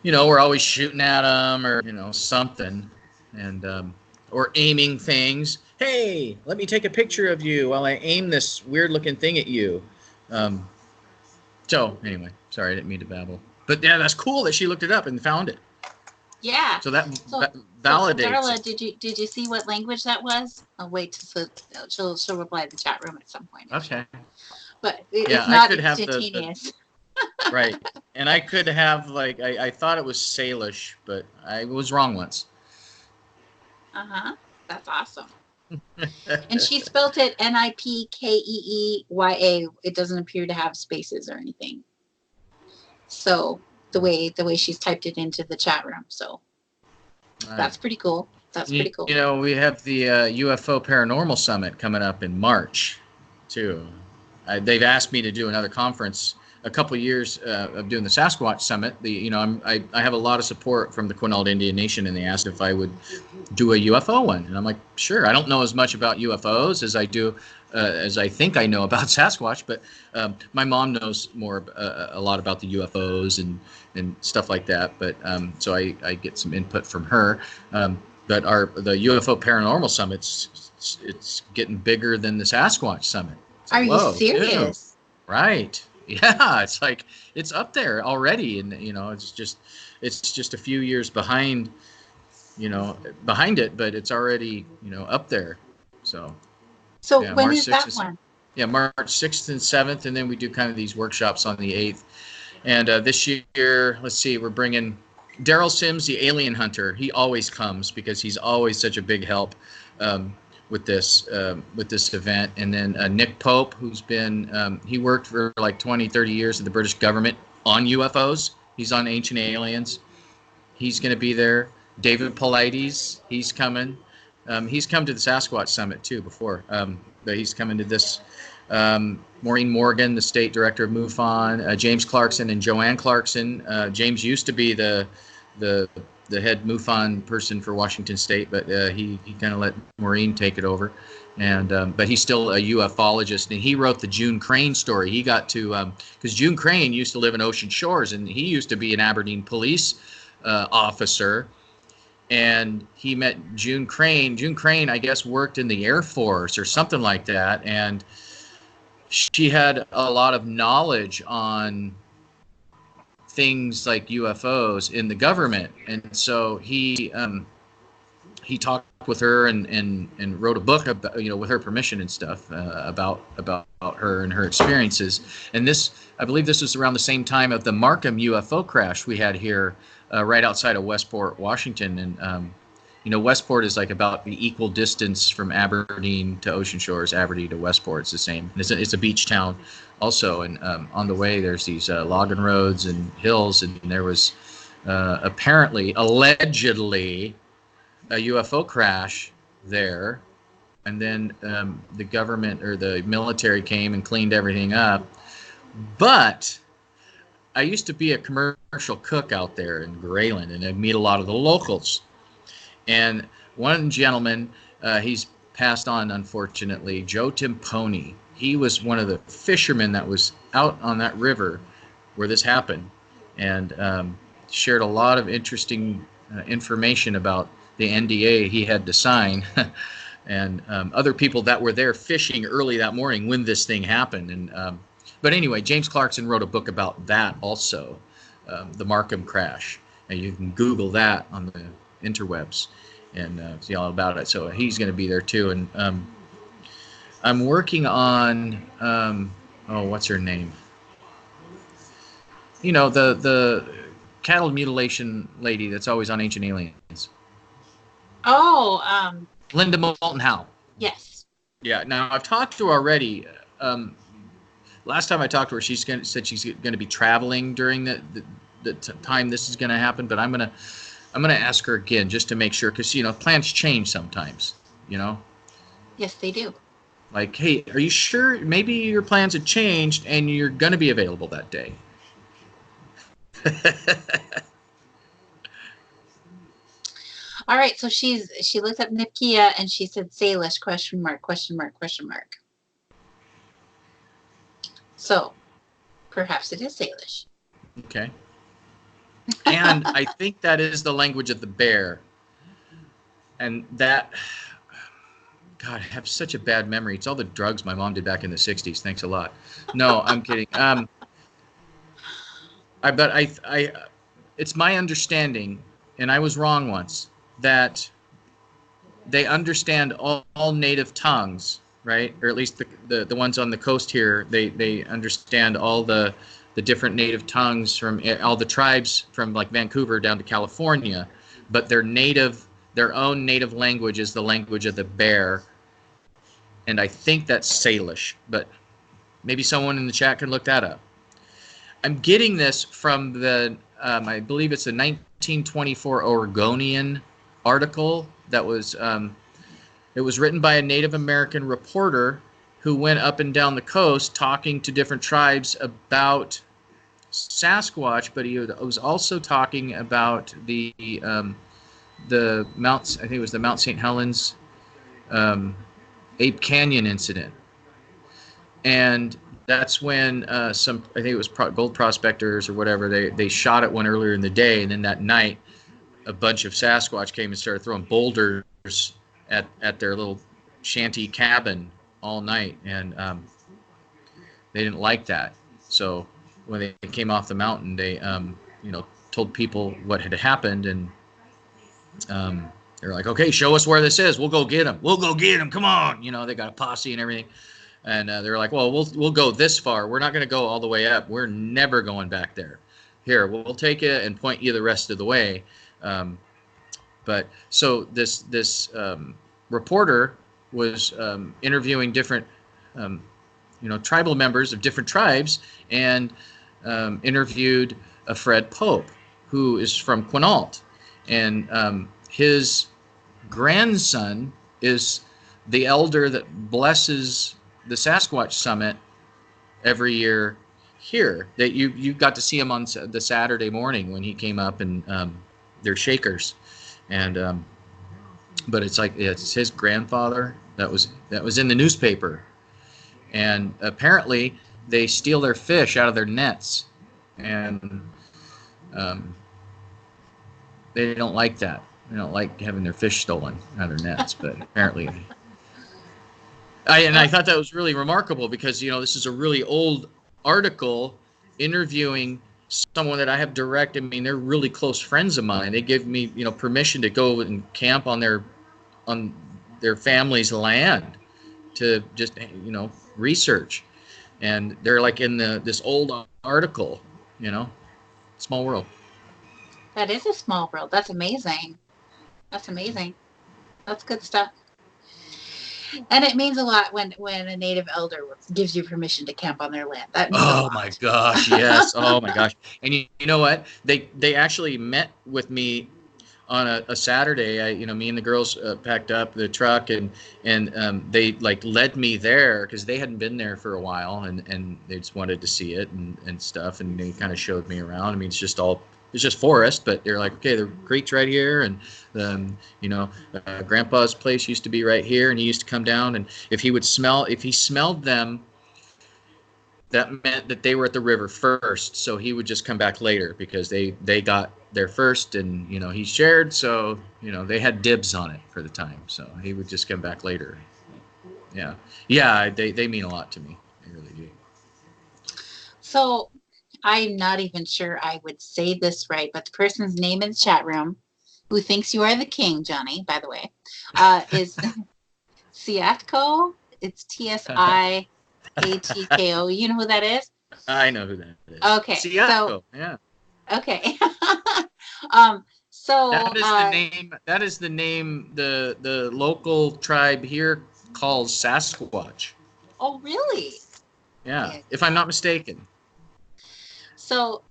S4: You know, we're always shooting at them, or something, and or aiming things. Hey, let me take a picture of you while I aim this weird-looking thing at you. So anyway, sorry, I didn't mean to babble. But yeah, that's cool that she looked it up and found it.
S3: Yeah.
S4: So that validates.
S3: Darla, did you see what language that was? I'll wait till she'll reply to the chat room at some point.
S4: Okay.
S3: But it's not instantaneous.
S4: Right. And I could have, I thought it was Salish, but I was wrong once.
S3: That's awesome. And she spelt it Nipkeeya. It doesn't appear to have spaces or anything. So the way she's typed it into the chat room. So that's pretty cool. Pretty cool.
S4: You know, we have the UFO Paranormal Summit coming up in March, too. They've asked me to do another conference. A couple of years of doing the Sasquatch Summit, I have a lot of support from the Quinault Indian Nation, and they asked if I would do a UFO one, and I'm like, sure. I don't know as much about UFOs as I do, as I think I know about Sasquatch, but my mom knows more, a lot about the UFOs and stuff like that. But so I get some input from her. But the UFO Paranormal Summit's it's getting bigger than the Sasquatch Summit.
S3: Are you serious?
S4: Yeah. Right. Yeah, it's like it's up there already, and it's just a few years behind it, but it's already up there. So yeah,
S3: when is that one?
S4: Yeah, March 6th and 7th, and then we do kind of these workshops on the 8th. And this year, let's see, we're bringing Daryl Sims, the alien hunter. He always comes because he's always such a big help with this event. And then Nick Pope, who's been he worked for like 20-30 years with the British government on UFOs. He's on Ancient Aliens. He's going to be there. David Paulides, he's coming. He's come to the Sasquatch Summit too before, but he's coming to this. Maureen Morgan, the state director of MUFON, James Clarkson and Joanne Clarkson. James used to be the head MUFON person for Washington State, but he kind of let Maureen take it over. And but he's still a ufologist, and he wrote the June Crane story. He got to because June Crane used to live in Ocean Shores, and he used to be an Aberdeen police officer. And he met June Crane. June Crane, I guess, worked in the Air Force or something like that, and she had a lot of knowledge on things like UFOs in the government, and so he talked with her and wrote a book about, with her permission and stuff about her and her experiences. And I believe this was around the same time of the Markham UFO crash we had here right outside of Westport, Washington, and You know, Westport is like about the equal distance from Aberdeen to Ocean Shores. Aberdeen to Westport, it's the same. It's a beach town also. And on the way, there's these logging roads and hills. And there was allegedly, a UFO crash there. And then the government or the military came and cleaned everything up. But I used to be a commercial cook out there in Grayland, and I'd meet a lot of the locals. And one gentleman, he's passed on, unfortunately, Joe Timponi. He was one of the fishermen that was out on that river where this happened, and shared a lot of interesting information about the NDA he had to sign, and other people that were there fishing early that morning when this thing happened. And but anyway, James Clarkson wrote a book about that also, the Markham crash, and you can Google that on the interwebs and see all about it. So he's going to be there too. And I'm working on what's her name? You know, the cattle mutilation lady that's always on Ancient Aliens.
S3: Oh,
S4: Linda Moulton Howe.
S3: yes.
S4: Yeah. Now I've talked to her already. Last time I talked to her, said she's going to be traveling during the time this is going to happen. But I'm gonna ask her again just to make sure, because plans change sometimes.
S3: Yes, they do.
S4: Like, hey, are you sure? Maybe your plans have changed and you're going to be available that day.
S3: All right, so she looked up Nipkia and she said Salish ? So perhaps it is Salish.
S4: Okay. And I think that is the language of the bear. And that, God, I have such a bad memory. It's all the drugs my mom did back in the 60s. Thanks a lot. No, I'm kidding. It's my understanding, and I was wrong once, that they understand all native tongues, right? Or at least the ones on the coast here, they understand all the different native tongues from all the tribes from like Vancouver down to California, but their own native language is the language of the bear. And I think that's Salish, but maybe someone in the chat can look that up. I'm getting this from the, I believe it's a 1924 Oregonian article that was, it was written by a Native American reporter who went up and down the coast talking to different tribes about Sasquatch, but he was also talking about the Mount, I think it was the Mount St. Helens Ape Canyon incident. And that's when I think it was gold prospectors or whatever, they shot at one earlier in the day, and then that night a bunch of Sasquatch came and started throwing boulders at their little shanty cabin all night, and they didn't like that. So when they came off the mountain, they told people what had happened, and they're like, okay, show us where this is. We'll go get him. Come on. They got a posse and everything. And they're like, well, we'll go this far. We're not going to go all the way up. We're never going back there. Here, we'll take you and point you the rest of the way. But so this reporter was interviewing different, tribal members of different tribes, and interviewed a Fred Pope, who is from Quinault, and his grandson is the elder that blesses the Sasquatch Summit every year here. That you got to see him on the Saturday morning when he came up, and they're Shakers, and but it's his grandfather that was in the newspaper, and apparently they steal their fish out of their nets, and they don't like that. They don't like having their fish stolen out of their nets, but apparently. I thought that was really remarkable, because this is a really old article interviewing someone that I have direct. I mean, they're really close friends of mine. They give me permission to go and camp on their family's land to just research, and they're like in this old article. Small world.
S3: That is a small world. That's amazing. That's amazing. That's good stuff. And it means a lot when a native elder gives you permission to camp on their land. That means a lot.
S4: Oh my gosh, yes. Oh my gosh. And you know what? They actually met with me on a Saturday. Me and the girls packed up the truck and they like led me there because they hadn't been there for a while and they just wanted to see it and stuff, and they kind of showed me around. I mean, it's just forest, but they're like, okay, the creek's right here, and Grandpa's place used to be right here, and he used to come down, and if he smelled them, that meant that they were at the river first, so he would just come back later because they got there first, and he shared, so they had dibs on it for the time, so he would just come back later. They mean a lot to me. They really do.
S3: So I'm not even sure I would say this right, but the person's name in the chat room, who thinks you are the king, Johnny, by the way, is Siatko. It's TSIATKO. You know who that is?
S4: I know who that is.
S3: Okay.
S4: Siatko, yeah.
S3: Okay.
S4: So that is the name the local tribe here calls Sasquatch.
S3: Oh, really?
S4: Yeah, if I'm not mistaken.
S3: So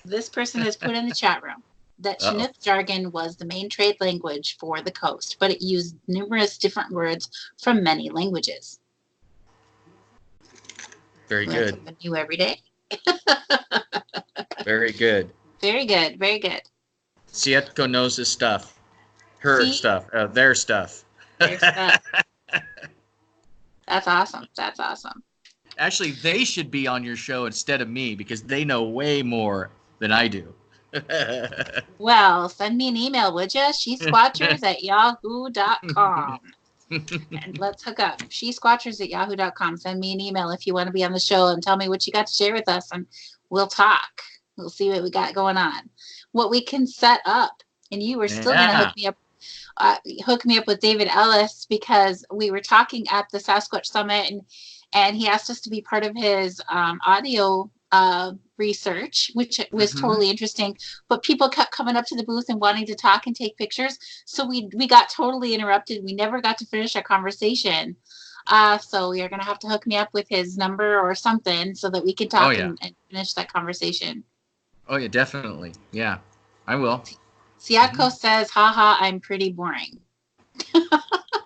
S3: this person has put in the chat room that Chinook jargon was the main trade language for the coast, but it used numerous different words from many languages.
S4: Very good.
S3: Something new every day.
S4: Very good.
S3: Very good. Very good.
S4: Sietko knows his stuff. Their stuff. Their stuff.
S3: That's awesome. That's awesome.
S4: Actually, they should be on your show instead of me because they know way more than I do.
S3: Well, send me an email, would you? SheSquatchers@yahoo.com. And let's hook up. SheSquatchers@yahoo.com. Send me an email if you want to be on the show and tell me what you got to share with us, and we'll talk. We'll see what we got going on. What we can set up. And you were still going to hook me up with David Ellis because we were talking at the Sasquatch Summit, and he asked us to be part of his audio research, which was totally interesting. But people kept coming up to the booth and wanting to talk and take pictures. So we got totally interrupted. We never got to finish our conversation. So you're going to have to hook me up with his number or something so that we can talk and finish that conversation.
S4: Oh, yeah, definitely. Yeah, I will.
S3: Siatko says, haha, I'm pretty boring.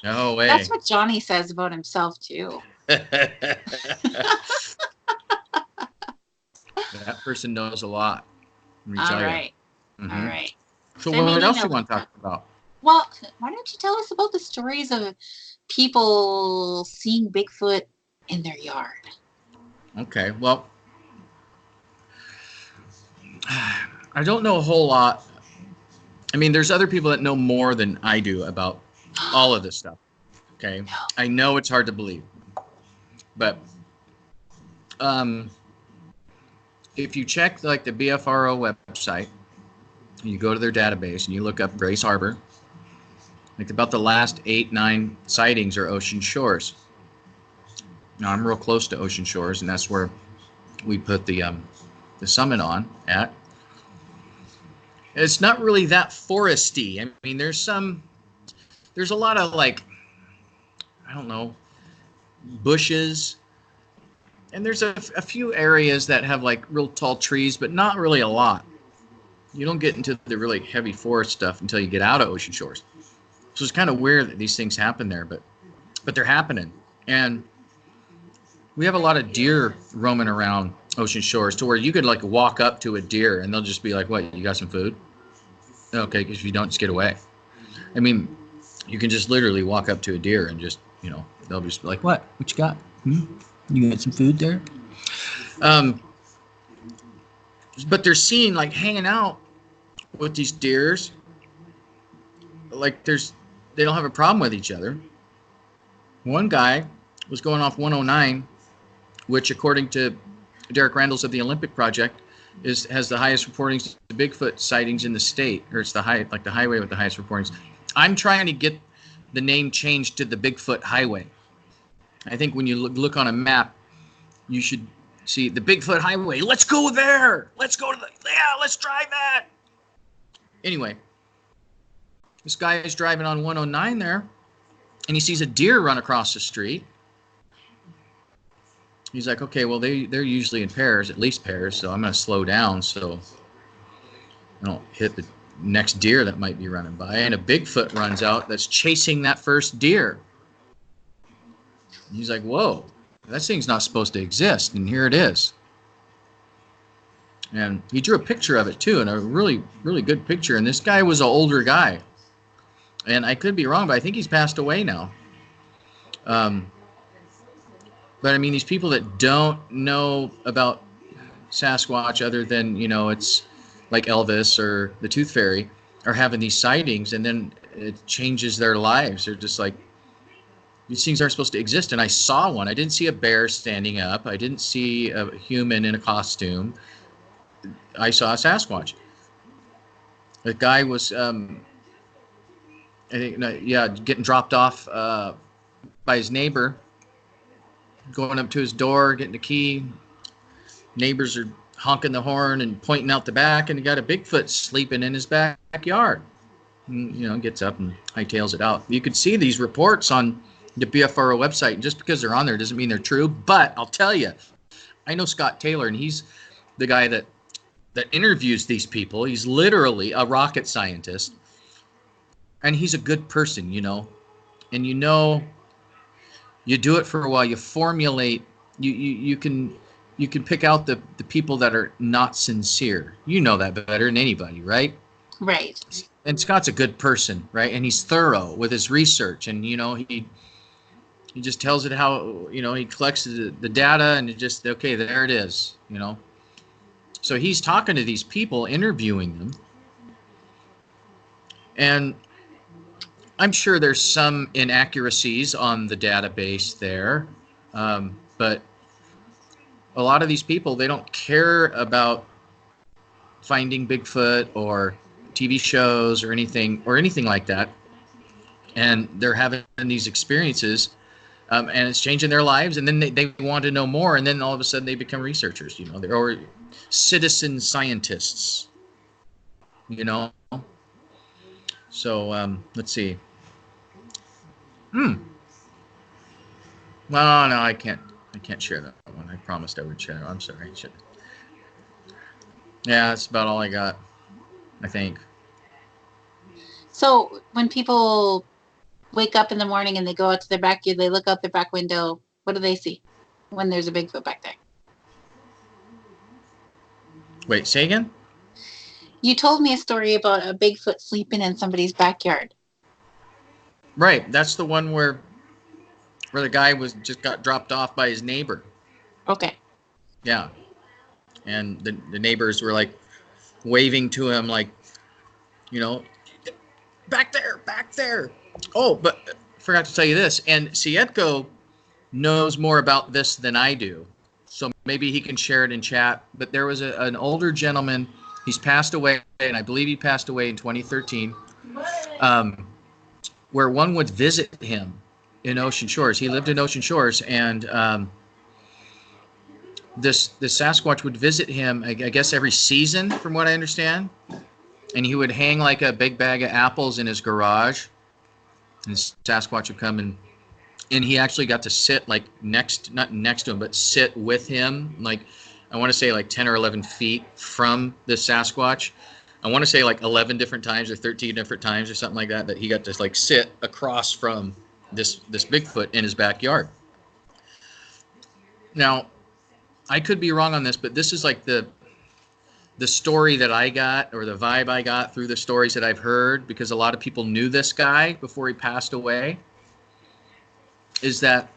S4: No way.
S3: That's what Johnny says about himself, too.
S4: That person knows a lot.
S3: All right. All right.
S4: So what else do you want to talk about?
S3: Well, why don't you tell us about the stories of people seeing Bigfoot in their yard?
S4: Okay. Well, I don't know a whole lot. I mean, there's other people that know more than I do about all of this stuff. Okay. No. I know it's hard to believe. But if you check like the BFRO website, you go to their database and you look up Grace Harbor, like about the last 8-9 sightings are ocean shores. Now I'm real close to ocean shores, and that's where we put the summit on at. It's not really that foresty. I mean, there's a lot of like, I don't know, bushes, and there's a few areas that have like real tall trees, but not really a lot. You don't get into the really heavy forest stuff until you get out of ocean shores. So it's kind of weird that these things happen there, but they're happening. And we have a lot of deer roaming around ocean shores to where you could like walk up to a deer and they'll just be like, what, you got some food? Okay, because if you don't, just get away. I mean, you can just literally walk up to a deer and just, they'll just be like, what you got? You got some food there? But they're seen like hanging out with these deers. Like they don't have a problem with each other. One guy was going off 109, which according to Derek Randalls of the Olympic Project has the highest reportings of Bigfoot sightings in the state, or it's the highway with the highest reportings. I'm trying to get the name changed to the Bigfoot Highway. I think when you look on a map, you should see the Bigfoot Highway. Let's go there. Let's go let's try that. Anyway, This guy is driving on 109 there, and he sees a deer run across the street. He's like, okay, well, they're usually in pairs, at least pairs, so I'm going to slow down so I don't hit the next deer that might be running by. And a Bigfoot runs out that's chasing that first deer. And he's like, whoa, that thing's not supposed to exist, and here it is. And he drew a picture of it, too, and a really, really good picture. And this guy was an older guy. And I could be wrong, but I think he's passed away now. But, I mean, these people that don't know about Sasquatch other than, you know, it's like Elvis or the Tooth Fairy are having these sightings, and then it changes their lives. They're just like, these things aren't supposed to exist. And I saw one. I didn't see a bear standing up. I didn't see a human in a costume. I saw a Sasquatch. The guy was, I think, getting dropped off by his neighbor, going up to his door, getting the key. Neighbors are honking the horn and pointing out the back, and he got a Bigfoot sleeping in his backyard. And, you know, gets up and hightails it out. You could see these reports on the BFRO website, and just because they're on there doesn't mean they're true. But I'll tell you, I know Scott Taylor, and he's the guy that interviews these people. He's literally a rocket scientist, and he's a good person, you know. And you know, you do it for a while. You formulate. You can pick out the people that are not sincere. You know that better than anybody, right?
S3: Right.
S4: And Scott's a good person, right? And he's thorough with his research, and you know he just tells it how, you know, he collects the data, and it just, okay, there it is, you know. So he's talking to these people, interviewing them, and I'm sure there's some inaccuracies on the database there, but a lot of these people, they don't care about finding Bigfoot or TV shows or anything like that, and they're having these experiences, and it's changing their lives, and then they want to know more, and then all of a sudden they become researchers, you know, or citizen scientists, you know. So let's see. Well, no, I can't share that one. I promised I would share. I'm sorry. Yeah, that's about all I got, I think.
S3: So when people wake up in the morning and they go out to their backyard, they look out their back window, what do they see when there's a Bigfoot back there?
S4: Wait, say again?
S3: You told me a story about a Bigfoot sleeping in somebody's backyard.
S4: Right, that's the one where the guy just got dropped off by his neighbor.
S3: Okay.
S4: Yeah. And the neighbors were like waving to him, like, you know, back there. Oh, but I forgot to tell you this. And Sietko knows more about this than I do, so maybe he can share it in chat. But there was an older gentleman. He's passed away, and I believe he passed away in 2013, where one would visit him in Ocean Shores. He lived in Ocean Shores, and this Sasquatch would visit him, I guess, every season, from what I understand. And he would hang like a big bag of apples in his garage, and Sasquatch would come, and he actually got to sit like not next to him, but sit with him, like, I want to say like 10 or 11 feet from the Sasquatch. I want to say like 11 different times or 13 different times or something like that he got to like sit across from this Bigfoot in his backyard. Now, I could be wrong on this, but this is like the story that I got, or the vibe I got through the stories that I've heard, because a lot of people knew this guy before he passed away, is that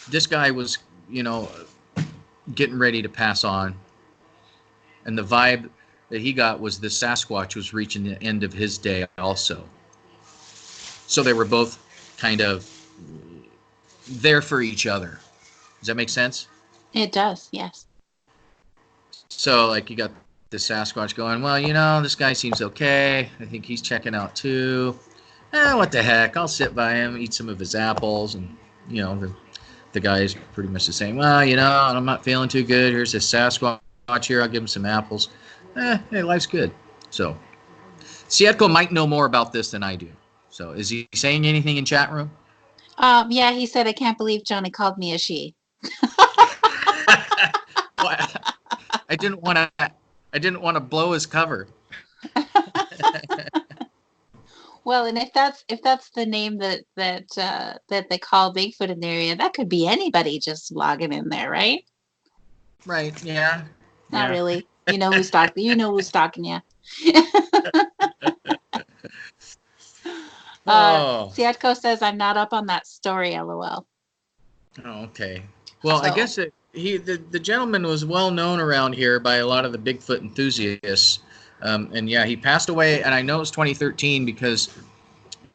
S4: this guy was, you know, getting ready to pass on. And the vibe that he got was the Sasquatch was reaching the end of his day also. So they were both kind of there for each other. Does that make sense?
S3: It does, yes.
S4: So, like, you got the Sasquatch going, well, you know, this guy seems okay. I think he's checking out too. What the heck? I'll sit by him, eat some of his apples. And, you know, the guy is pretty much the same. Well, you know, I'm not feeling too good. Here's this Sasquatch here. I'll give him some apples. Hey, life's good. So Sietko might know more about this than I do. So is he saying anything in chat room?
S3: Yeah, he said, I can't believe Johnny called me a she.
S4: Well, I didn't want to blow his cover.
S3: Well, and if that's the name that they call Bigfoot in the area, that could be anybody just logging in there, right?
S4: Right. Yeah.
S3: Not really. You know who's stalking. You know who's stalking you. Siatko says I'm not up on that story. LOL.
S4: Oh, okay. Well, so, I guess the gentleman was well known around here by a lot of the Bigfoot enthusiasts. And yeah, he passed away, and I know it's 2013 because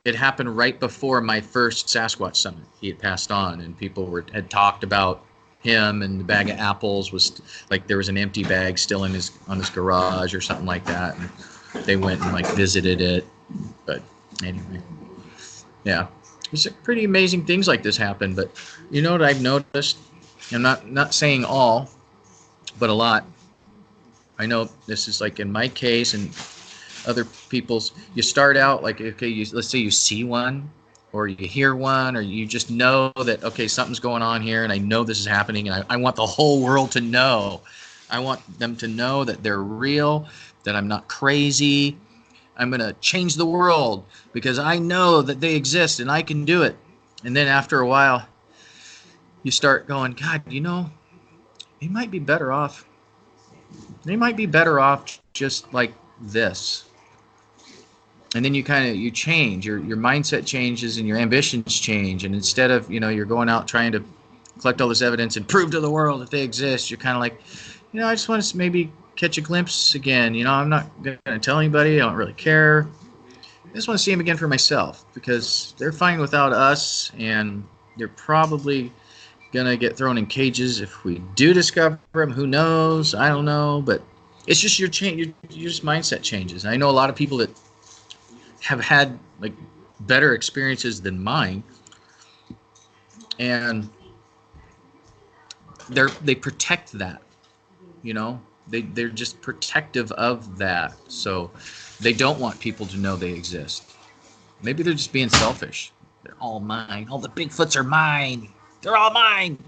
S4: it happened right before my first Sasquatch Summit. He had passed on, and people had talked about him, and the bag of apples was like there was an empty bag still on his garage or something like that. And they went and like visited it. But anyway, yeah, it's pretty amazing things like this happen. But you know what I've noticed? I'm not saying all, but a lot. I know this is like in my case and other people's. You start out like, okay, let's say you see one or you hear one or you just know that, okay, something's going on here and I know this is happening and I want the whole world to know. I want them to know that they're real, that I'm not crazy. I'm going to change the world because I know that they exist and I can do it. And then after a while, you start going, God, you know, they might be better off. They might be better off just like this. And then you change, your mindset changes and your ambitions change. And instead of, you're going out trying to collect all this evidence and prove to the world that they exist, you're kind of like, I just want to maybe catch a glimpse again. I'm not going to tell anybody. I don't really care. I just want to see them again for myself because they're fine without us. And they're probably going to get thrown in cages if we do discover them. Who knows? I don't know. But it's just your just mindset changes. And I know a lot of people that have had like better experiences than mine, and they protect that, they're just protective of that, so they don't want people to know they exist. Maybe they're just being selfish. They're all mine. All the Bigfoots are mine. They're all mine.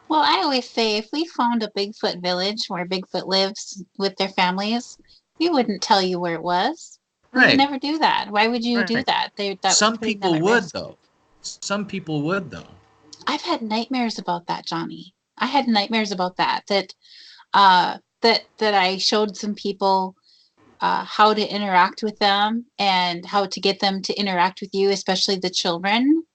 S3: Well, I always say if we found a Bigfoot village where Bigfoot lives with their families, we wouldn't tell you where it was. We would never do that. Why would you do that?
S4: Some people would, though. Some people would, though.
S3: I've had nightmares about that, Johnny. I had nightmares about that I showed some people how to interact with them and how to get them to interact with you, especially the children.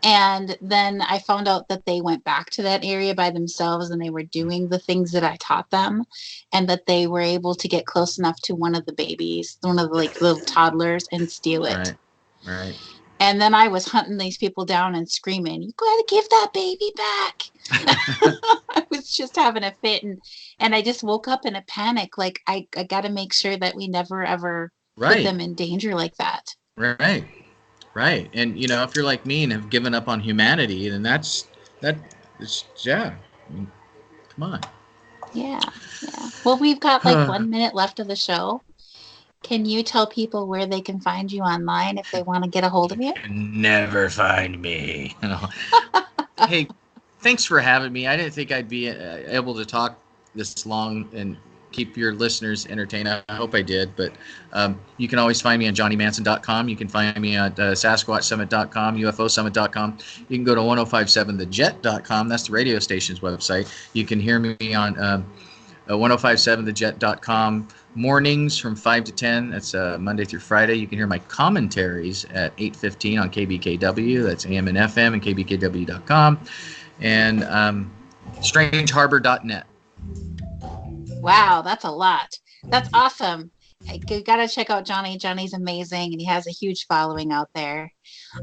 S3: And then I found out that they went back to that area by themselves and they were doing the things that I taught them, and that they were able to get close enough to one of the babies, one of the like little toddlers, and steal it.
S4: Right.
S3: And then I was hunting these people down and screaming, "You gotta give that baby back." I was just having a fit, and I just woke up in a panic. Like I gotta make sure that we never ever put them in danger like that.
S4: Right. And, if you're like me and have given up on humanity, then come on.
S3: Yeah. Well, we've got like 1 minute left of the show. Can you tell people where they can find you online if they want to get a hold of you?
S4: Never find me. Hey, thanks for having me. I didn't think I'd be able to talk this long and keep your listeners entertained. I hope I did, but you can always find me on johnnymanson.com. You can find me at sasquatchsummit.com, ufosummit.com. You can go to 1057thejet.com. That's the radio station's website. You can hear me on 1057thejet.com mornings from 5 to 10. That's Monday through Friday. You can hear my commentaries at 8:15 on KBKW. That's AM and FM and kbkw.com. And strangeharbor.net.
S3: Wow, that's a lot. That's awesome. You got to check out Johnny. Johnny's amazing, and he has a huge following out there.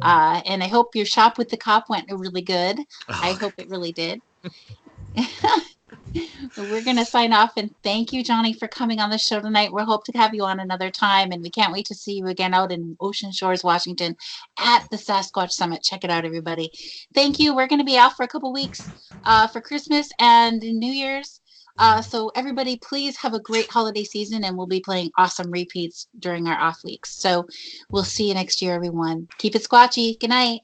S3: And I hope your shop with the cop went really good. I hope it really did. We're going to sign off, and thank you, Johnny, for coming on the show tonight. We'll hope to have you on another time, and we can't wait to see you again out in Ocean Shores, Washington at the Sasquatch Summit. Check it out, everybody. Thank you. We're going to be off for a couple weeks for Christmas and New Year's. So everybody, please have a great holiday season, and we'll be playing awesome repeats during our off weeks. So we'll see you next year, everyone. Keep it squatchy. Good night.